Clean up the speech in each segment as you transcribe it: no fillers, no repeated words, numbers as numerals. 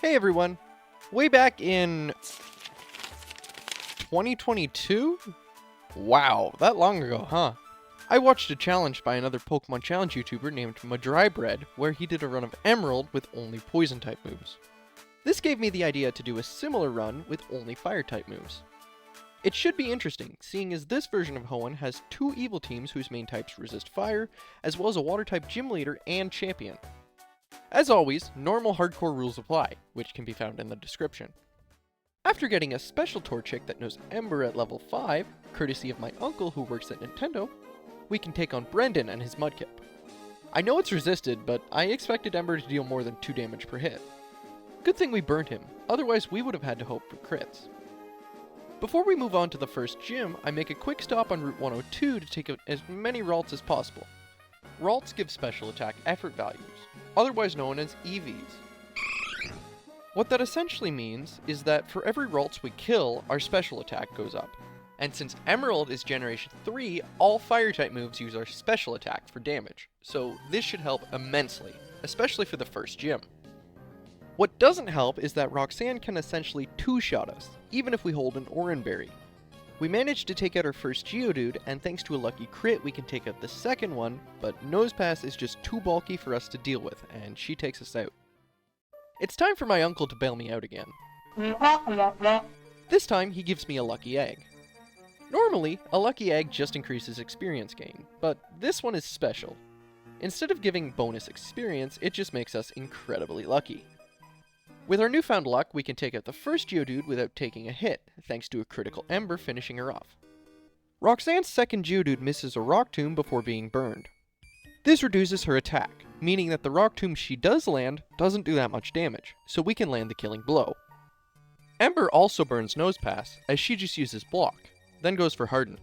Hey everyone! Way back in 2022? Wow, that long ago, huh? I watched a challenge by another Pokemon Challenge YouTuber named Madrybread, where he did a run of Emerald with only Poison-type moves. This gave me the idea to do a similar run with only Fire-type moves. It should be interesting, seeing as this version of Hoenn has two evil teams whose main types resist fire, as well as a Water-type gym leader and champion. As always, normal hardcore rules apply, which can be found in the description. After getting a special Torchic that knows Ember at level 5, courtesy of my uncle who works at Nintendo, we can take on Brendan and his Mudkip. I know it's resisted, but I expected Ember to deal more than 2 damage per hit. Good thing we burned him, otherwise we would have had to hope for crits. Before we move on to the first gym, I make a quick stop on Route 102 to take out as many Ralts as possible. Ralts give special attack effort values, otherwise known as EVs. What that essentially means is that for every Ralts we kill, our special attack goes up. And since Emerald is Generation 3, all Fire-type moves use our special attack for damage, so this should help immensely, especially for the first gym. What doesn't help is that Roxanne can essentially two-shot us, even if we hold an Oranberry. We managed to take out our first Geodude, and thanks to a lucky crit we can take out the second one, but Nosepass is just too bulky for us to deal with, and she takes us out. It's time for my uncle to bail me out again. This time he gives me a lucky egg. Normally, a lucky egg just increases experience gain, but this one is special. Instead of giving bonus experience, it just makes us incredibly lucky. With our newfound luck, we can take out the first Geodude without taking a hit, thanks to a critical Ember finishing her off. Roxanne's second Geodude misses a Rock Tomb before being burned. This reduces her attack, meaning that the Rock Tomb she does land doesn't do that much damage, so we can land the killing blow. Ember also burns Nosepass, as she just uses Block, then goes for Harden.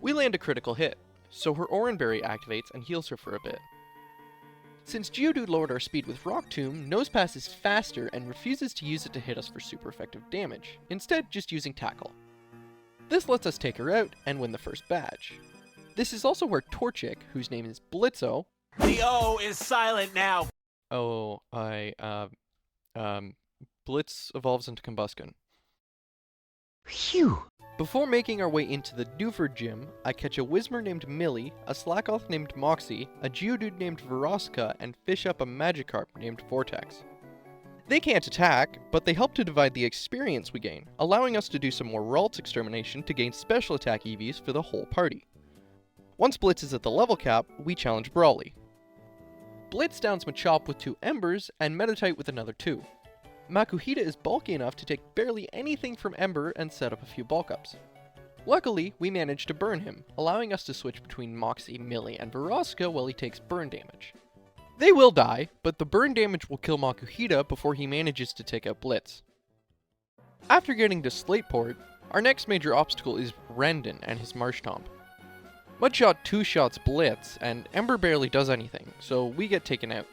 We land a critical hit, so her Oranberry activates and heals her for a bit. Since Geodude lowered our speed with Rock Tomb, Nosepass is faster and refuses to use it to hit us for super effective damage, instead just using Tackle. This lets us take her out and win the first badge. This is also where Torchic, whose name is Blitzo... The O is silent now! Blitz evolves into Combusken. Phew! Before making our way into the Dewford gym, I catch a Whismur named Millie, a Slackoth named Moxie, a Geodude named Veronica, and fish up a Magikarp named Vortex. They can't attack, but they help to divide the experience we gain, allowing us to do some more Ralts extermination to gain special attack EVs for the whole party. Once Blitz is at the level cap, we challenge Brawly. Blitz downs Machop with 2 Embers, and Meditite with another 2. Makuhita is bulky enough to take barely anything from Ember and set up a few bulk ups. Luckily, we managed to burn him, allowing us to switch between Moxie, Millie, and Veronica while he takes burn damage. They will die, but the burn damage will kill Makuhita before he manages to take out Blitz. After getting to Slateport, our next major obstacle is Rendon and his Marshtomp. Mudshot 2-shots Blitz, and Ember barely does anything, so we get taken out.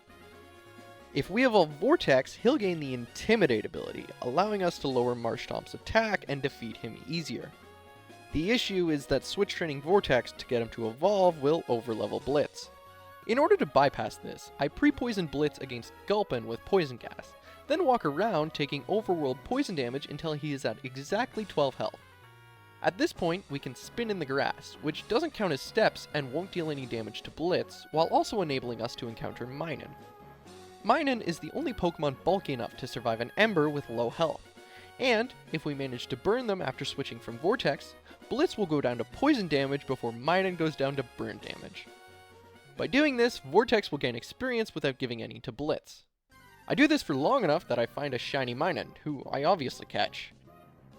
If we evolve Vortex, he'll gain the Intimidate ability, allowing us to lower Marshtomp's attack and defeat him easier. The issue is that switch training Vortex to get him to evolve will overlevel Blitz. In order to bypass this, I pre-poison Blitz against Gulpin with Poison Gas, then walk around taking overworld poison damage until he is at exactly 12 health. At this point, we can spin in the grass, which doesn't count as steps and won't deal any damage to Blitz, while also enabling us to encounter Minun. Minun is the only Pokemon bulky enough to survive an Ember with low health, and if we manage to burn them after switching from Vortex, Blitz will go down to poison damage before Minun goes down to burn damage. By doing this, Vortex will gain experience without giving any to Blitz. I do this for long enough that I find a shiny Minun, who I obviously catch.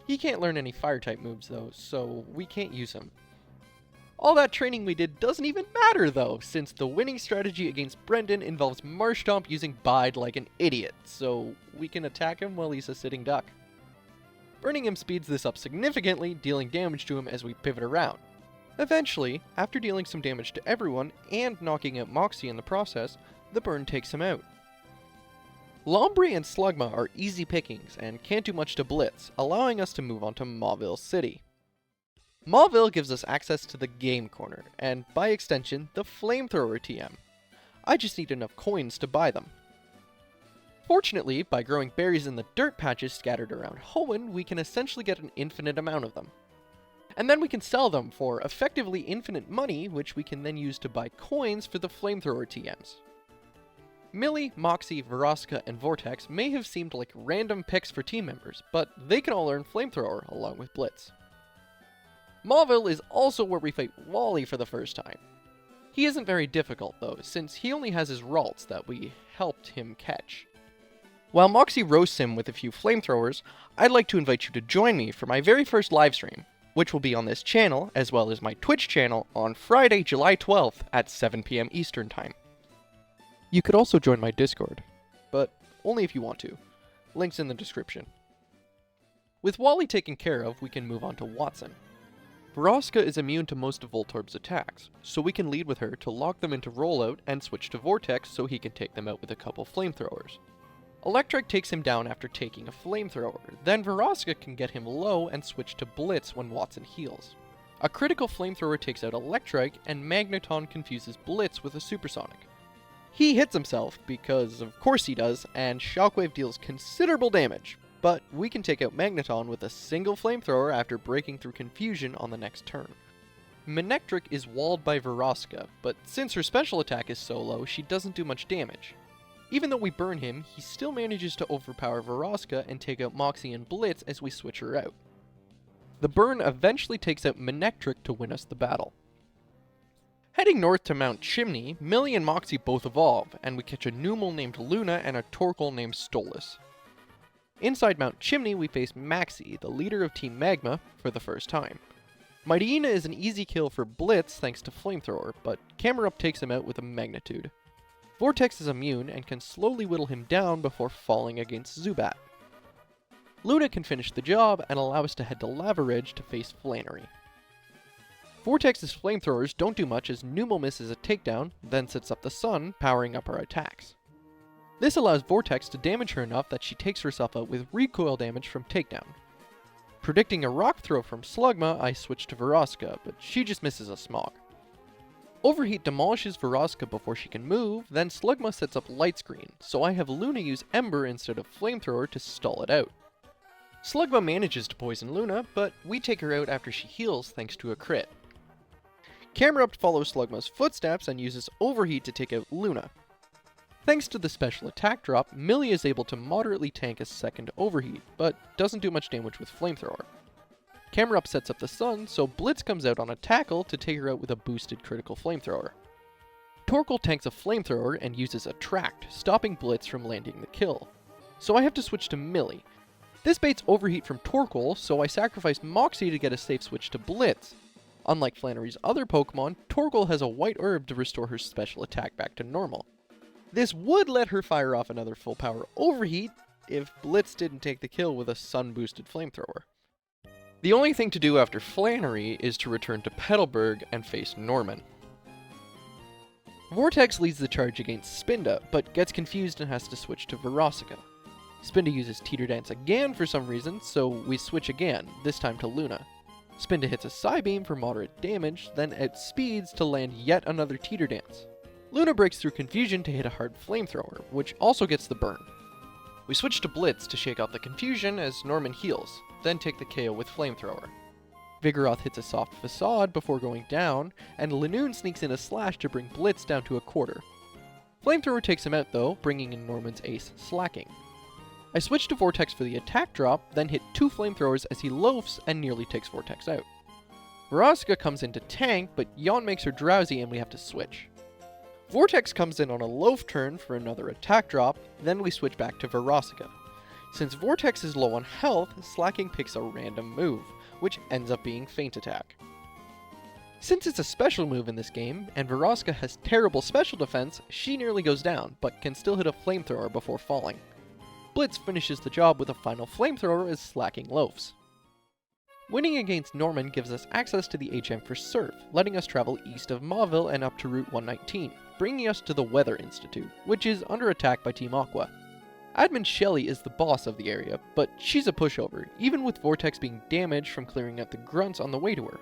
He can't learn any Fire-type moves though, so we can't use him. All that training we did doesn't even matter though, since the winning strategy against Brendan involves Marshtomp using Bide like an idiot, so we can attack him while he's a sitting duck. Burning him speeds this up significantly, dealing damage to him as we pivot around. Eventually, after dealing some damage to everyone, and knocking out Moxie in the process, the burn takes him out. Lombre and Slugma are easy pickings, and can't do much to Blitz, allowing us to move on to Mauville City. Mauville gives us access to the Game Corner, and by extension, the Flamethrower TM. I just need enough coins to buy them. Fortunately, by growing berries in the dirt patches scattered around Hoenn, we can essentially get an infinite amount of them. And then we can sell them for effectively infinite money, which we can then use to buy coins for the flamethrower TMs. Millie, Moxie, Veroska, and Vortex may have seemed like random picks for team members, but they can all learn Flamethrower along with Blitz. Mauville is also where we fight Wally for the first time. He isn't very difficult though, since he only has his Ralts that we helped him catch. While Moxie roasts him with a few flamethrowers, I'd like to invite you to join me for my very first livestream, which will be on this channel as well as my Twitch channel on Friday, July 12th at 7 PM Eastern Time. You could also join my Discord, but only if you want to. Links in the description. With Wally taken care of, we can move on to Watson. Veroska is immune to most of Voltorb's attacks, so we can lead with her to lock them into rollout and switch to Vortex so he can take them out with a couple flamethrowers. Electric takes him down after taking a flamethrower, then Veroska can get him low and switch to Blitz when Watson heals. A critical flamethrower takes out Electric, and Magneton confuses Blitz with a supersonic. He hits himself, because of course he does, and Shockwave deals considerable damage, but we can take out Magneton with a single flamethrower after breaking through confusion on the next turn. Manectric is walled by Veroska, but since her special attack is so low, she doesn't do much damage. Even though we burn him, he still manages to overpower Veroska and take out Moxie and Blitz as we switch her out. The burn eventually takes out Manectric to win us the battle. Heading north to Mount Chimney, Millie and Moxie both evolve, and we catch a Numel named Luna and a Torkoal named Stolas. Inside Mount Chimney, we face Maxie, the leader of Team Magma, for the first time. Mightyena is an easy kill for Blitz thanks to Flamethrower, but Camerupt takes him out with a Magnitude. Vortex is immune and can slowly whittle him down before falling against Zubat. Luna can finish the job and allow us to head to Lava Ridge to face Flannery. Vortex's flamethrowers don't do much as Numel misses a takedown, then sets up the sun, powering up our attacks. This allows Vortex to damage her enough that she takes herself out with recoil damage from takedown. Predicting a rock throw from Slugma, I switch to Veroska, but she just misses a Smog. Overheat demolishes Veroska before she can move, then Slugma sets up Light Screen, so I have Luna use Ember instead of Flamethrower to stall it out. Slugma manages to poison Luna, but we take her out after she heals thanks to a crit. Camerupt follows Slugma's footsteps and uses Overheat to take out Luna. Thanks to the special attack drop, Millie is able to moderately tank a second Overheat, but doesn't do much damage with Flamethrower. Camerupt sets up the sun, so Blitz comes out on a tackle to take her out with a boosted critical Flamethrower. Torkoal tanks a Flamethrower and uses Attract, stopping Blitz from landing the kill. So I have to switch to Millie. This baits Overheat from Torkoal, so I sacrifice Moxie to get a safe switch to Blitz. Unlike Flannery's other Pokemon, Torkoal has a white herb to restore her special attack back to normal. This would let her fire off another full power Overheat if Blitz didn't take the kill with a sun-boosted Flamethrower. The only thing to do after Flannery is to return to Petalburg and face Norman. Vortex leads the charge against Spinda, but gets confused and has to switch to Veroska. Spinda uses Teeter Dance again for some reason, so we switch again, this time to Luna. Spinda hits a Psybeam for moderate damage, then outspeeds to land yet another Teeter Dance. Luna breaks through confusion to hit a hard Flamethrower, which also gets the burn. We switch to Blitz to shake out the confusion as Norman heals, then take the KO with Flamethrower. Vigoroth hits a soft Facade before going down, and Lanoon sneaks in a Slash to bring Blitz down to a quarter. Flamethrower takes him out though, bringing in Norman's ace, Slacking. I switch to Vortex for the attack drop, then hit 2 Flamethrowers as he loafs and nearly takes Vortex out. Veroska comes in to tank, but Yawn makes her drowsy and we have to switch. Vortex comes in on a loaf turn for another attack drop, then we switch back to Veroska. Since Vortex is low on health, Slacking picks a random move, which ends up being Feint Attack. Since it's a special move in this game, and Veroska has terrible special defense, she nearly goes down, but can still hit a Flamethrower before falling. Blitz finishes the job with a final Flamethrower as Slacking loafs. Winning against Norman gives us access to the HM for Surf, letting us travel east of Mauville and up to Route 119, bringing us to the Weather Institute, which is under attack by Team Aqua. Admin Shelly is the boss of the area, but she's a pushover, even with Vortex being damaged from clearing out the grunts on the way to her.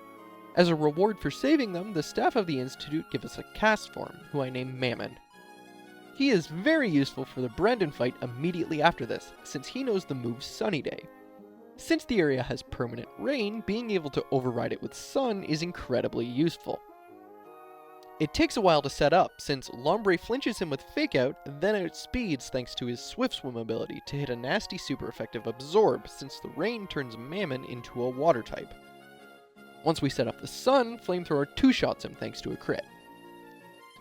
As a reward for saving them, the staff of the Institute give us a cast form, who I name Mammon. He is very useful for the Brendan fight immediately after this, since he knows the move Sunny Day. Since the area has permanent rain, being able to override it with Sun is incredibly useful. It takes a while to set up, since Lombre flinches him with Fake Out, then outspeeds thanks to his Swift Swim ability to hit a nasty super effective Absorb, since the rain turns Mammon into a water type. Once we set up the Sun, Flamethrower 2-shots him thanks to a crit.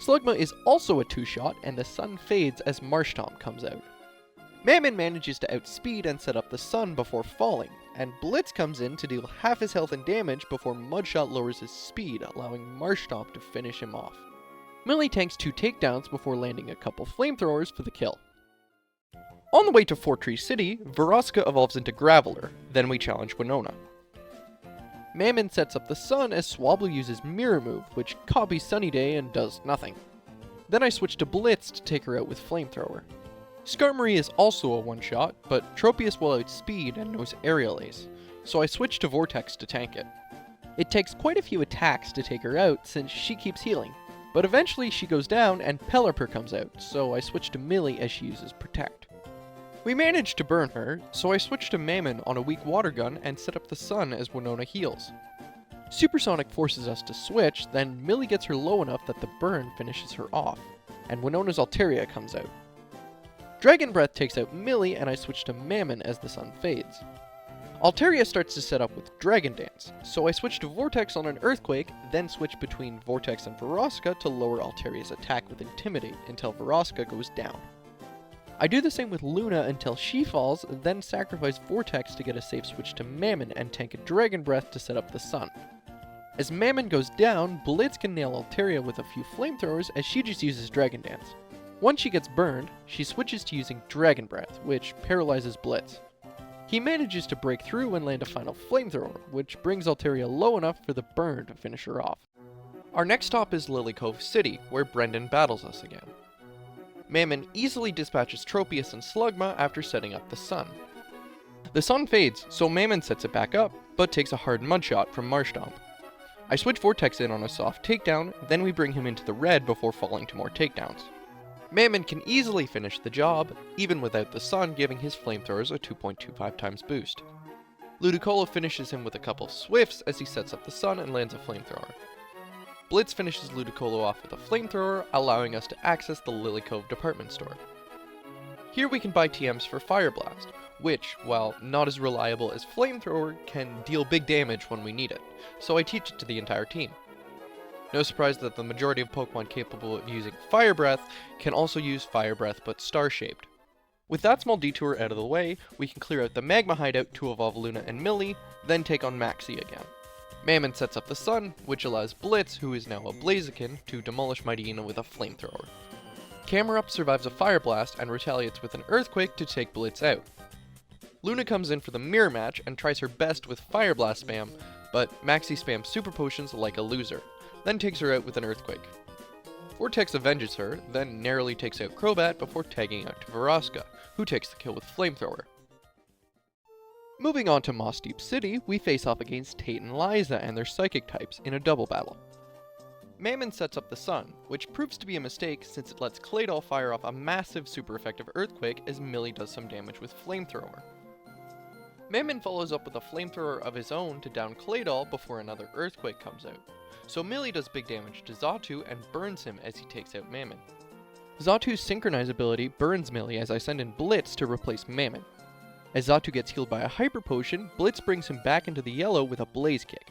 Slugma is also a 2-shot, and the Sun fades as Marshtomp comes out. Mammon manages to outspeed and set up the Sun before falling, and Blitz comes in to deal half his health and damage before Mudshot lowers his speed, allowing Marshtomp to finish him off. Millie tanks 2 takedowns before landing a couple flamethrowers for the kill. On the way to Fortree City, Veroska evolves into Graveler, then we challenge Winona. Mammon sets up the Sun as Swablu uses Mirror Move, which copies Sunny Day and does nothing. Then I switch to Blitz to take her out with Flamethrower. Skarmory is also a one-shot, but Tropius will outspeed and knows Aerial Ace, so I switch to Vortex to tank it. It takes quite a few attacks to take her out since she keeps healing, but eventually she goes down and Pelipper comes out, so I switch to Millie as she uses Protect. We manage to burn her, so I switch to Mammon on a weak water gun and set up the Sun as Winona heals. Supersonic forces us to switch, then Millie gets her low enough that the burn finishes her off, and Winona's Altaria comes out. Dragon Breath takes out Millie and I switch to Mammon as the Sun fades. Altaria starts to set up with Dragon Dance, so I switch to Vortex on an Earthquake, then switch between Vortex and Veroska to lower Altaria's attack with Intimidate until Veroska goes down. I do the same with Luna until she falls, then sacrifice Vortex to get a safe switch to Mammon and tank a Dragon Breath to set up the Sun. As Mammon goes down, Blitz can nail Altaria with a few flamethrowers as she just uses Dragon Dance. Once she gets burned, she switches to using Dragon Breath, which paralyzes Blitz. He manages to break through and land a final flamethrower, which brings Altaria low enough for the burn to finish her off. Our next stop is Lily Cove City, where Brendan battles us again. Mammon easily dispatches Tropius and Slugma after setting up the Sun. The Sun fades, so Mammon sets it back up, but takes a hard Mudshot from Marshtomp. I switch Vortex in on a soft takedown, then we bring him into the red before falling to more takedowns. Mammon can easily finish the job, even without the Sun giving his flamethrowers a 2.25 times boost. Ludicolo finishes him with a couple Swifts as he sets up the Sun and lands a flamethrower. Blitz finishes Ludicolo off with a flamethrower, allowing us to access the Lily Cove department store. Here we can buy TMs for Fire Blast, which, while not as reliable as Flamethrower, can deal big damage when we need it, so I teach it to the entire team. No surprise that the majority of Pokemon capable of using Fire Breath can also use Fire Breath but star-shaped. With that small detour out of the way, we can clear out the Magma Hideout to evolve Luna and Millie, then take on Maxie again. Mammon sets up the Sun, which allows Blitz, who is now a Blaziken, to demolish Mightyena with a flamethrower. Camerupt survives a Fire Blast and retaliates with an Earthquake to take Blitz out. Luna comes in for the mirror match and tries her best with Fire Blast spam, but Maxie spams Super Potions like a loser, then takes her out with an Earthquake. Vortex avenges her, then narrowly takes out Crobat before tagging out to Veroska, who takes the kill with Flamethrower. Moving on to Moss Deep City, we face off against Tate and Liza and their Psychic types in a double battle. Mammon sets up the Sun, which proves to be a mistake since it lets Claydol fire off a massive super effective Earthquake as Millie does some damage with Flamethrower. Mammon follows up with a Flamethrower of his own to down Claydol before another Earthquake comes out, so Millie does big damage to Xatu and burns him as he takes out Mammon. Xatu's Synchronize ability burns Millie as I send in Blitz to replace Mammon. As Xatu gets healed by a Hyper Potion, Blitz brings him back into the yellow with a Blaze Kick.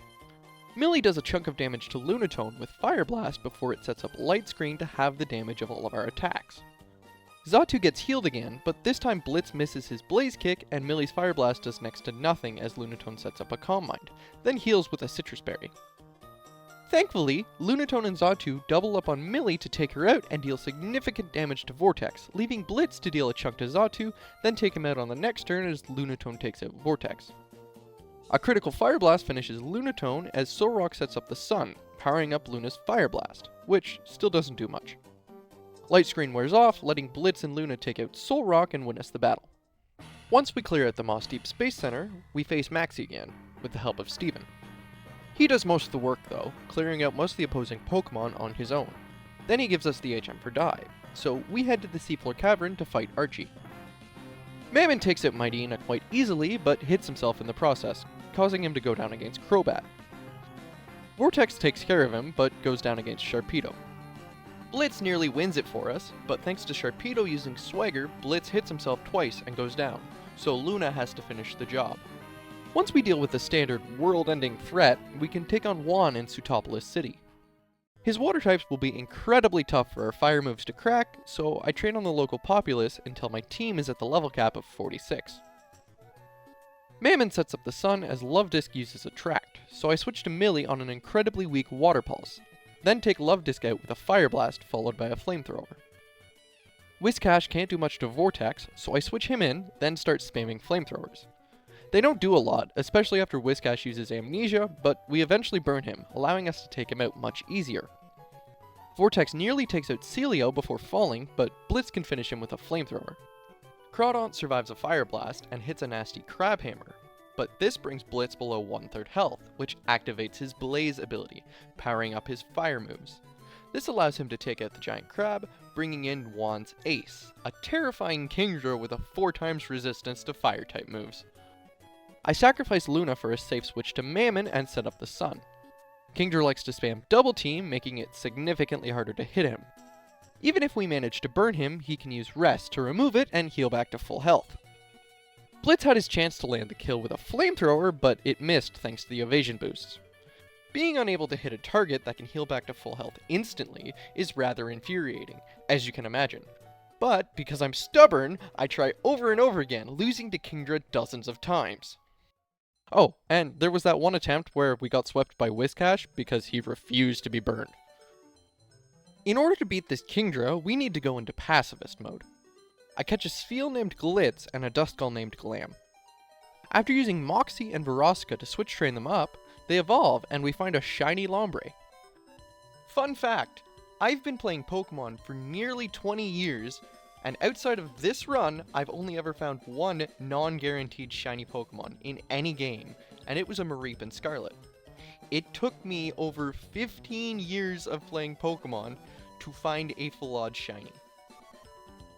Millie does a chunk of damage to Lunatone with Fire Blast before it sets up Light Screen to have the damage of all of our attacks. Xatu gets healed again, but this time Blitz misses his Blaze Kick and Millie's Fire Blast does next to nothing as Lunatone sets up a Calm Mind, then heals with a Citrus Berry. Thankfully, Lunatone and Xatu double up on Millie to take her out and deal significant damage to Vortex, leaving Blitz to deal a chunk to Xatu, then take him out on the next turn as Lunatone takes out Vortex. A critical Fire Blast finishes Lunatone as Solrock sets up the Sun, powering up Luna's Fire Blast, which still doesn't do much. Light Screen wears off, letting Blitz and Luna take out Solrock and win us the battle. Once we clear out the Moss Deep Space Center, we face Maxie again, with the help of Steven. He does most of the work though, clearing out most of the opposing Pokemon on his own. Then he gives us the HM for Dive, so we head to the seafloor cavern to fight Archie. Mammon takes out Mightyena quite easily, but hits himself in the process, causing him to go down against Crobat. Vortex takes care of him, but goes down against Sharpedo. Blitz nearly wins it for us, but thanks to Sharpedo using Swagger, Blitz hits himself twice and goes down, so Luna has to finish the job. Once we deal with the standard world-ending threat, we can take on Juan in Sutopolis City. His water types will be incredibly tough for our fire moves to crack, so I train on the local populace until my team is at the level cap of 46. Mammon sets up the sun as Luvdisc uses Attract, so I switch to Millie on an incredibly weak Water Pulse, then take Luvdisc out with a Fire Blast followed by a Flamethrower. Whiscash can't do much to Vortex, so I switch him in, then start spamming Flamethrowers. They don't do a lot, especially after Whiscash uses Amnesia, but we eventually burn him, allowing us to take him out much easier. Vortex nearly takes out Celio before falling, but Blitz can finish him with a Flamethrower. Crawdaunt survives a Fire Blast and hits a nasty Crab Hammer, but this brings Blitz below 1/3 health, which activates his Blaze ability, powering up his fire moves. This allows him to take out the giant crab, bringing in Juan's Ace, a terrifying Kingdra with a 4x resistance to fire-type moves. I sacrifice Luna for a safe switch to Mammon and set up the sun. Kingdra likes to spam Double Team, making it significantly harder to hit him. Even if we manage to burn him, he can use Rest to remove it and heal back to full health. Blitz had his chance to land the kill with a Flamethrower, but it missed thanks to the evasion boosts. Being unable to hit a target that can heal back to full health instantly is rather infuriating, as you can imagine. But because I'm stubborn, I try over and over again, losing to Kingdra dozens of times. Oh, and there was that one attempt where we got swept by Whiscash because he refused to be burned. In order to beat this Kingdra, we need to go into pacifist mode. I catch a Spheal named Glitz and a Duskull named Glam. After using Moxie and Veroska to switch train them up, they evolve and we find a shiny Lombre. Fun fact, I've been playing Pokemon for nearly 20 years, and outside of this run, I've only ever found one non-guaranteed shiny Pokemon in any game, and it was a Mareep and Scarlet. It took me over 15 years of playing Pokemon to find a full-odd shiny.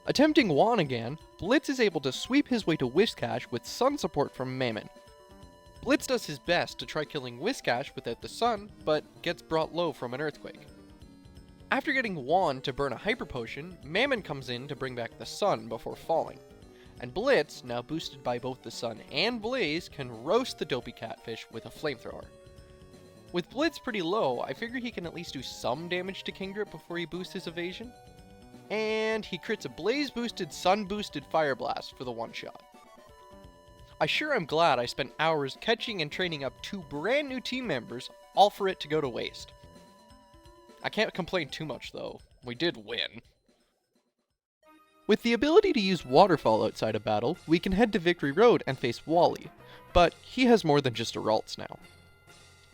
Attempting Juan again, Blitz is able to sweep his way to Whiscash with sun support from Mammon. Blitz does his best to try killing Whiscash without the sun, but gets brought low from an Earthquake. After getting Juan to burn a Hyper Potion, Mammon comes in to bring back the sun before falling. And Blitz, now boosted by both the sun and Blaze, can roast the dopey catfish with a Flamethrower. With Blitz pretty low, I figure he can at least do some damage to Kingdra before he boosts his evasion. And he crits a Blaze boosted, sun boosted Fire Blast for the one shot. I sure am glad I spent hours catching and training up 2 brand new team members, all for it to go to waste. I can't complain too much though, we did win. With the ability to use Waterfall outside a battle, we can head to Victory Road and face Wally, but he has more than just a Ralts now.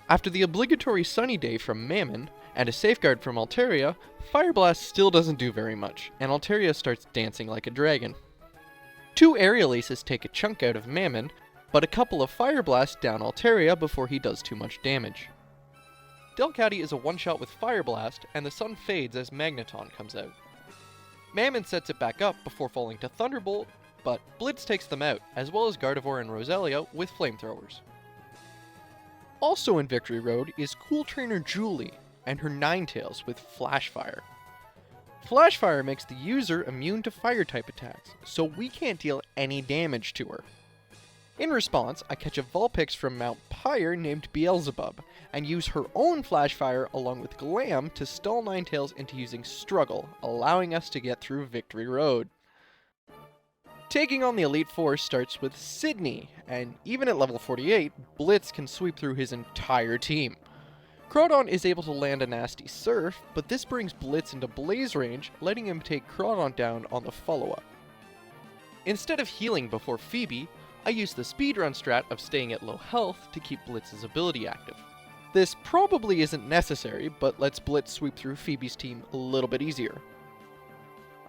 After the obligatory Sunny Day from Mammon, and a Safeguard from Altaria, Fire Blast still doesn't do very much, and Altaria starts dancing like a dragon. 2 Aerial Aces take a chunk out of Mammon, but a couple of Fire Blasts down Altaria before he does too much damage. Delcatty is a one-shot with Fire Blast, and the sun fades as Magneton comes out. Mammon sets it back up before falling to Thunderbolt, but Blitz takes them out, as well as Gardevoir and Roselia with Flamethrowers. Also in Victory Road is Cool Trainer Julie, and her Ninetales with Flash Fire. Flash Fire makes the user immune to fire-type attacks, so we can't deal any damage to her. In response, I catch a Vulpix from Mount Pyre named Beelzebub, and use her own Flash Fire along with Glam to stall Ninetales into using Struggle, allowing us to get through Victory Road. Taking on the Elite Four starts with Sydney, and even at level 48, Blitz can sweep through his entire team. Crawdaunt is able to land a nasty Surf, but this brings Blitz into Blaze range, letting him take Crawdaunt down on the follow-up. Instead of healing before Phoebe, I use the speedrun strat of staying at low health to keep Blitz's ability active. This probably isn't necessary, but lets Blitz sweep through Phoebe's team a little bit easier.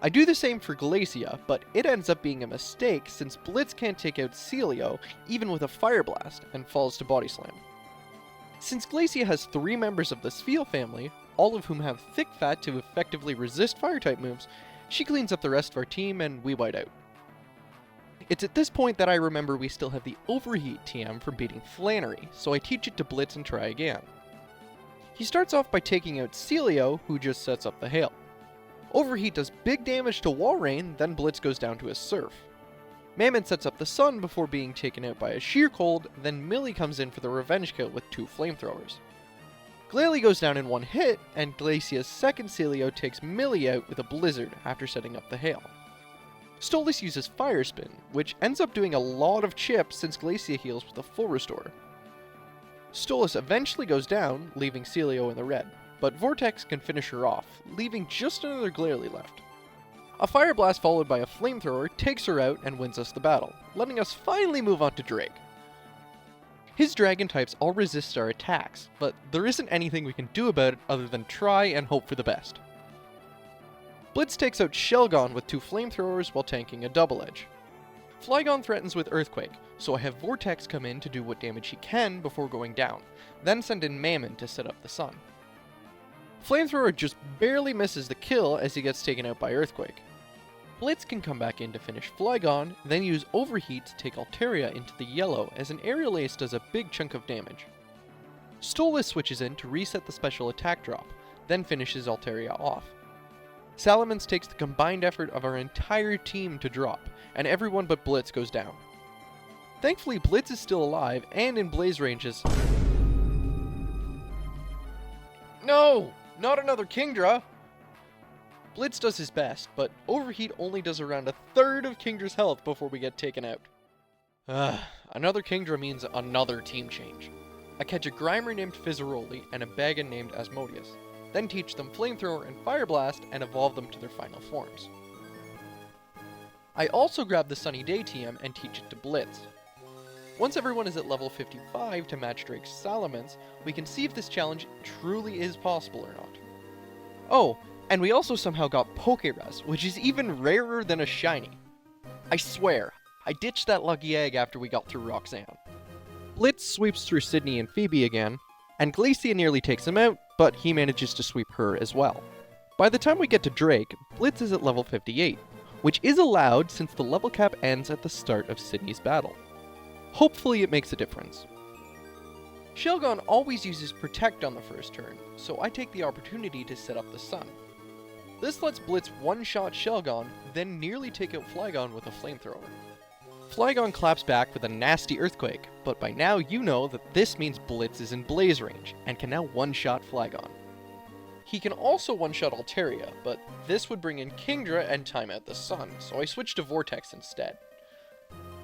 I do the same for Glacia, but it ends up being a mistake since Blitz can't take out Celio even with a Fire Blast and falls to Body Slam. Since Glacia has 3 members of the Spheal family, all of whom have thick fat to effectively resist fire-type moves, She cleans up the rest of our team and we white out. It's at this point that I remember we still have the Overheat TM from beating Flannery, so I teach it to Blitz and try again. He starts off by taking out Celio, who just sets up the Hail. Overheat does big damage to Walrein, then Blitz goes down to a Surf. Mammon sets up the Sun before being taken out by a Sheer Cold, then Millie comes in for the revenge kill with 2 flamethrowers. Glalie goes down in one hit, and Glacia's second Celio takes Millie out with a Blizzard after setting up the Hail. Stolas uses Fire Spin, which ends up doing a lot of chips since Glacia heals with a full restore. Stolas eventually goes down, leaving Celio in the red, but Vortex can finish her off, leaving just another Glalie left. A Fire Blast followed by a Flamethrower takes her out and wins us the battle, letting us finally move on to Drake. His dragon types all resist our attacks, but there isn't anything we can do about it other than try and hope for the best. Blitz takes out Shelgon with 2 flamethrowers while tanking a double edge. Flygon threatens with Earthquake, so I have Vortex come in to do what damage he can before going down, then send in Mammon to set up the Sun. Flamethrower just barely misses the kill as he gets taken out by Earthquake. Blitz can come back in to finish Flygon, then use Overheat to take Altaria into the yellow as an Aerial Ace does a big chunk of damage. Stolas switches in to reset the special attack drop, then finishes Altaria off. Salamence takes the combined effort of our entire team to drop, and everyone but Blitz goes down. Thankfully, Blitz is still alive and in blaze ranges. No! Not another Kingdra! Blitz does his best, but Overheat only does around 1/3 of Kingdra's health before we get taken out. Another Kingdra means another team change. I catch a Grimer named Fizzaroli and a Bagon named Asmodeus, then teach them Flamethrower and Fire Blast and evolve them to their final forms. I also grab the Sunny Day TM and teach it to Blitz. Once everyone is at level 55 to match Drake's Salamence, we can see if this challenge truly is possible or not. Oh, and we also somehow got Pokéres, which is even rarer than a shiny. I swear, I ditched that lucky egg after we got through Roxanne. Blitz sweeps through Sydney and Phoebe again, and Glacia nearly takes him out, but he manages to sweep her as well. By the time we get to Drake, Blitz is at level 58, which is allowed since the level cap ends at the start of Sydney's battle. Hopefully it makes a difference. Shelgon always uses Protect on the first turn, so I take the opportunity to set up the Sun. This lets Blitz one-shot Shelgon, then nearly take out Flygon with a Flamethrower. Flygon claps back with a nasty Earthquake, but by now you know that this means Blitz is in blaze range, and can now one-shot Flygon. He can also one-shot Altaria, but this would bring in Kingdra and time out the Sun, so I switch to Vortex instead.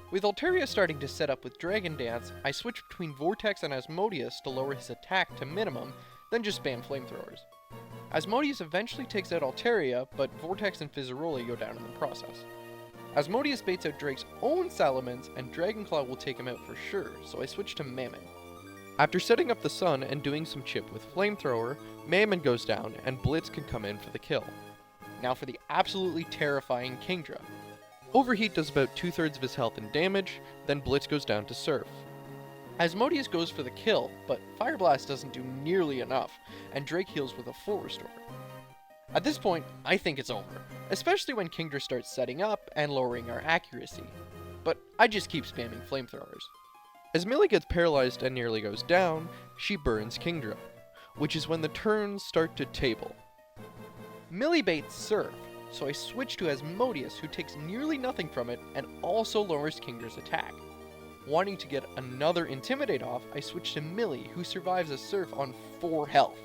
With Altaria starting to set up with Dragon Dance, I switch between Vortex and Asmodeus to lower his attack to minimum, then just spam Flamethrowers. Asmodeus eventually takes out Altaria, but Vortex and Fizzaroli go down in the process. Asmodeus baits out Drake's own Salamence, and Dragonclaw will take him out for sure, so I switch to Mammon. After setting up the Sun and doing some chip with Flamethrower, Mammon goes down, and Blitz can come in for the kill. Now for the absolutely terrifying Kingdra. Overheat does about 2/3 of his health and damage, then Blitz goes down to Surf. Asmodeus goes for the kill, but Fire Blast doesn't do nearly enough, and Drake heals with a full restore. At this point, I think it's over, especially when Kingdra starts setting up and lowering our accuracy. But I just keep spamming Flamethrowers. As Millie gets paralyzed and nearly goes down, she burns Kingdra, which is when the turns start to table. Millie baits Surf, so I switch to Asmodeus, who takes nearly nothing from it and also lowers Kingdra's attack. Wanting to get another Intimidate off, I switch to Millie, who survives a Surf on 4 health.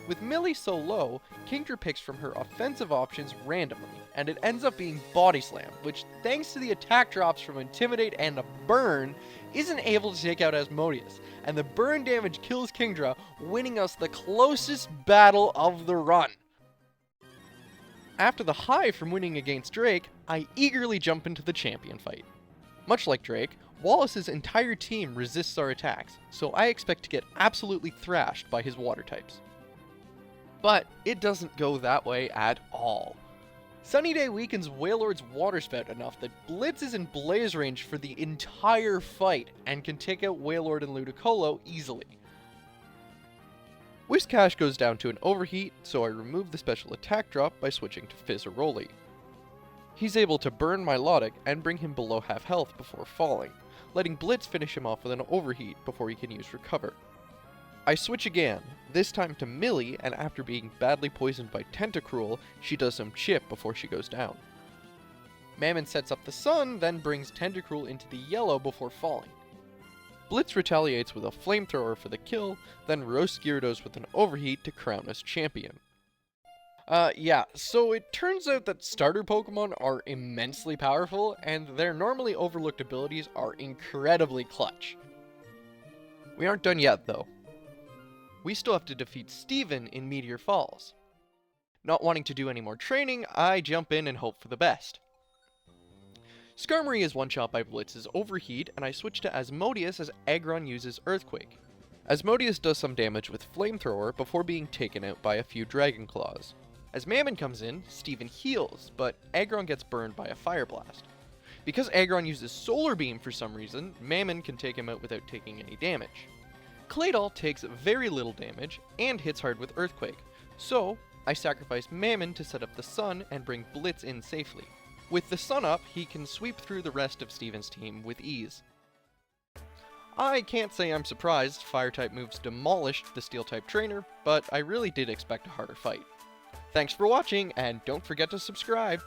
With Millie so low, Kingdra picks from her offensive options randomly, and it ends up being Body Slam, which thanks to the attack drops from Intimidate and a Burn, isn't able to take out Asmodeus, and the burn damage kills Kingdra, winning us the closest battle of the run. After the high from winning against Drake, I eagerly jump into the champion fight. Much like Drake, Wallace's entire team resists our attacks, so I expect to get absolutely thrashed by his water types. But it doesn't go that way at all. Sunny Day weakens Wailord's Water Spout enough that Blitz is in blaze range for the entire fight and can take out Wailord and Ludicolo easily. Whiscash goes down to an overheat, so I remove the special attack drop by switching to Fizzaroli. He's able to burn Milotic and bring him below half health before falling, letting Blitz finish him off with an overheat before he can use Recover. I switch again, this time to Millie, and after being badly poisoned by Tentacruel, she does some chip before she goes down. Mammon sets up the sun, then brings Tentacruel into the yellow before falling. Blitz retaliates with a flamethrower for the kill, then roasts Gyarados with an overheat to crown us champion. So it turns out that starter Pokemon are immensely powerful, and their normally overlooked abilities are incredibly clutch. We aren't done yet, though. We still have to defeat Steven in Meteor Falls. Not wanting to do any more training, I jump in and hope for the best. Skarmory is one-shot by Blitz's overheat, and I switch to Asmodeus as Aggron uses Earthquake. Asmodeus does some damage with Flamethrower before being taken out by a few Dragon Claws. As Mammon comes in, Steven heals, but Aggron gets burned by a Fire Blast. Because Aggron uses Solar Beam for some reason, Mammon can take him out without taking any damage. Claydol takes very little damage and hits hard with Earthquake, so I sacrifice Mammon to set up the sun and bring Blitz in safely. With the sun up, he can sweep through the rest of Steven's team with ease. I can't say I'm surprised Fire-type moves demolished the Steel-type trainer, but I really did expect a harder fight. Thanks for watching, and don't forget to subscribe!